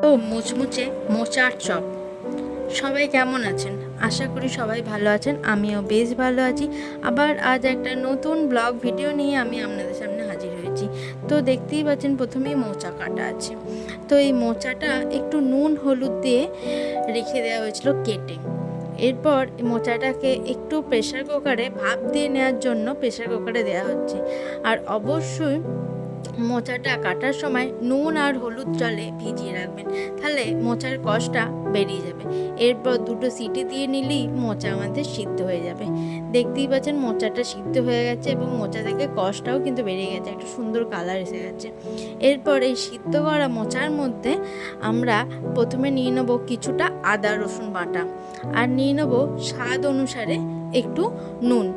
ও মুচমুচে মোচার চপ। সবাই কেমন আছেন? আশা করি সবাই ভালো আছেন, আমিও বেশ ভালো আছি। আবার আজ একটা নতুন ব্লগ ভিডিও নিয়ে আমি আপনাদের সামনে হাজির হয়েছি। তো দেখতেই পাচ্ছেন প্রথমেই মোচা কাটা আছে। তো এই মোচাটা একটু নুন হলুদ দিয়ে রেখে দেওয়া হয়েছিল কেটে। এরপর মোচাটাকে একটু প্রেসার কুকারে ভাপ দিয়ে নেওয়ার জন্য প্রেসার কুকারে দেওয়া হচ্ছে। আর অবশ্যই মোচাটা কাটার সময় নুন আর হলুদ জলে ভিজিয়ে রাখবেন, তাহলে মোচার কষটা বেরিয়ে যাবে। এরপর দুটো সিটি দিয়ে নিলেই মোচা আমাদের সিদ্ধ হয়ে যাবে। দেখতেই পাচ্ছেন মোচাটা সিদ্ধ হয়ে গেছে এবং মোচা থেকে কষটাও কিন্তু বেরিয়ে গেছে, একটা সুন্দর কালার এসে গেছে। এরপর এই সিদ্ধ করা মোচার মধ্যে আমরা প্রথমে নিয়ে নেবো কিছুটা আদা রসুন বাটা, আর নিয়ে নেবো স্বাদ অনুসারে একটু নুন,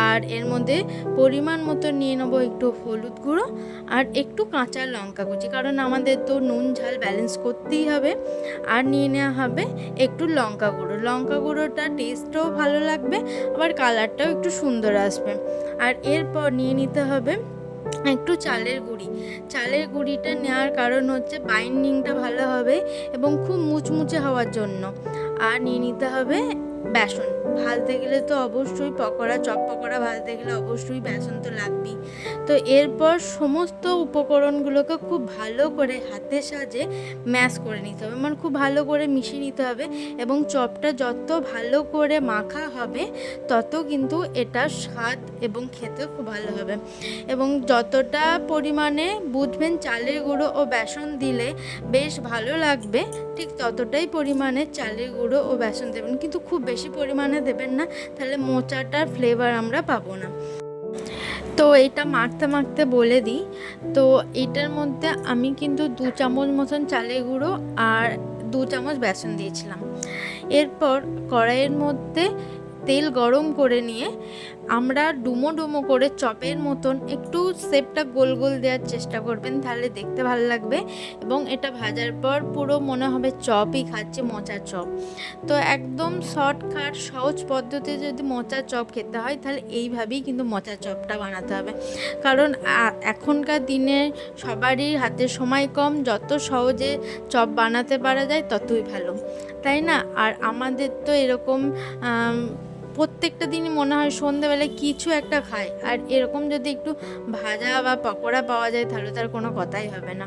আর এর মধ্যে পরিমাণ মতো নিয়ে নেবো একটু হলুদ গুঁড়ো আর একটু কাঁচা লঙ্কা কুচি, কারণ আমাদের তো নুন ঝাল ব্যালেন্স করতেই হবে। আর নিয়ে নেওয়া হবে একটু লঙ্কা গুঁড়ো। লঙ্কা গুঁড়োটা টেস্টও ভালো লাগবে, আবার কালারটাও একটু সুন্দর আসবে। আর এরপর নিয়ে নিতে হবে একটু চালের গুঁড়ি। চালের গুঁড়িটা নেওয়ার কারণ হচ্ছে বাইন্ডিংটা ভালো হবে এবং খুব মুচমুচে হওয়ার জন্য। আর নিয়ে নিতে হবে বেসন। ভাজতে গেলে তো অবশ্যই চপ পকোড়া ভাজতে গেলে অবশ্যই বেসন তো লাগবেই। তো এরপর সমস্ত উপকরণগুলোকে খুব ভালো করে হাতের সাহায্যে ম্যাশ করে নিতে হবে, মানে খুব ভালো করে মিশিয়ে নিতে হবে। এবং চপটা যত ভালো করে মাখা হবে তত কিন্তু এটা স্বাদ এবং খেতে খুব ভালো হবে। এবং যতটা পরিমাণে বুঝবেন চালের গুঁড়ো ও বেসন দিলে বেশ ভালো লাগবে, ঠিক ততটাই পরিমাণে চালের গুঁড়ো ও বেসন দেবেন, কিন্তু খুব বেশি পরিমাণে দেবেন না, তাহলে মোচাটার ফ্লেভার আমরা পাবো না। তো এটা মাখতে মাখতে বলে দিই, তো এটার মধ্যে আমি কিন্তু 2 চামচ মতন চালের গুঁড়ো আর 2 চামচ বেসন দিয়েছিলাম। এরপর কড়াইয়ের মধ্যে তেল গরম করে নিয়ে আমরা ডুমো ডুমো করে চপের মতন একটু শেপটা গোল গোল দেওয়ার চেষ্টা করবেন, তাহলে দেখতে ভালো লাগবে। এবং এটা ভাজার পর পুরো মনে হবে চপই খাচ্ছে, মোচার চপ। তো একদম শর্টকাট সহজ পদ্ধতিতে যদি মোচার চপ খেতে হয় তাহলে এইভাবেই কিন্তু মোচার চপটা বানাতে হবে। কারণ এখনকার দিনে সবারই হাতে সময় কম, যত সহজে চপ বানাতে পারা যায় ততই ভালো, তাই না? আর আমাদের তো এরকম প্রত্যেকটা দিনই মনে হয় সন্ধ্যেবেলায় কিছু একটা খাই, আর এরকম যদি একটু ভাজা বা পকোড়া পাওয়া যায় তাহলে তার কোনো কথাই হবে না।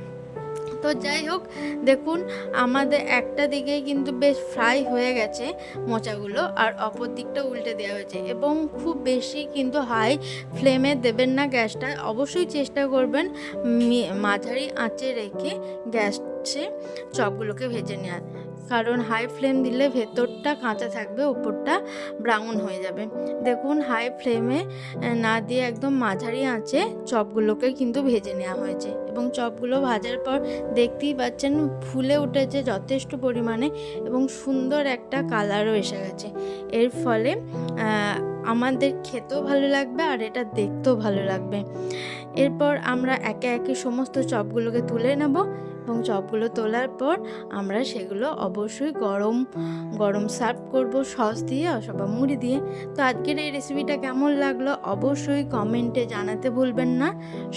তো যাই হোক, দেখুন আমাদের একটা দিকেই কিন্তু বেশ ফ্রাই হয়ে গেছে মোচাগুলো, আর অপর দিকটা উল্টে দেওয়া হয়েছে। এবং খুব বেশি কিন্তু হাই ফ্লেমে দেবেন না গ্যাসটা, অবশ্যই চেষ্টা করবেন মাঝারি আঁচে রেখে গ্যাসে চপগুলোকে ভেজে নেওয়ার, কারণ হাই ফ্লেম দিলে ভেতরটা কাঁচা থাকবে, উপরটা ব্রাউন হয়ে যাবে। দেখুন হাই ফ্লেমে না দিয়ে একদম মাঝারি আঁচে চপগুলোকে কিন্তু ভেজে নেওয়া হয়েছে। এবং চপগুলো ভাজার পর দেখতেই পাচ্ছেন ফুলে উঠেছে যথেষ্ট পরিমাণে এবং সুন্দর একটা কালারও এসে গেছে। এর ফলে আমাদের খেতেও ভালো লাগবে আর এটা দেখতেও ভালো লাগবে। এরপর আমরা একে একে সমস্ত চপগুলোকে তুলে নেব, এবং চপগুলো তোলার পর আমরা সেগুলো অবশ্যই গরম গরম সার্ভ করব সস দিয়ে অথবা মুড়ি দিয়ে। তো আজকের এই রেসিপিটা কেমন লাগলো অবশ্যই কমেন্টে জানাতে ভুলবেন না।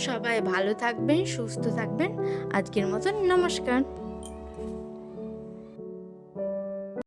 সবাই ভালো থাকবেন, সুস্থ থাকবেন। আজকের মতন নমস্কার।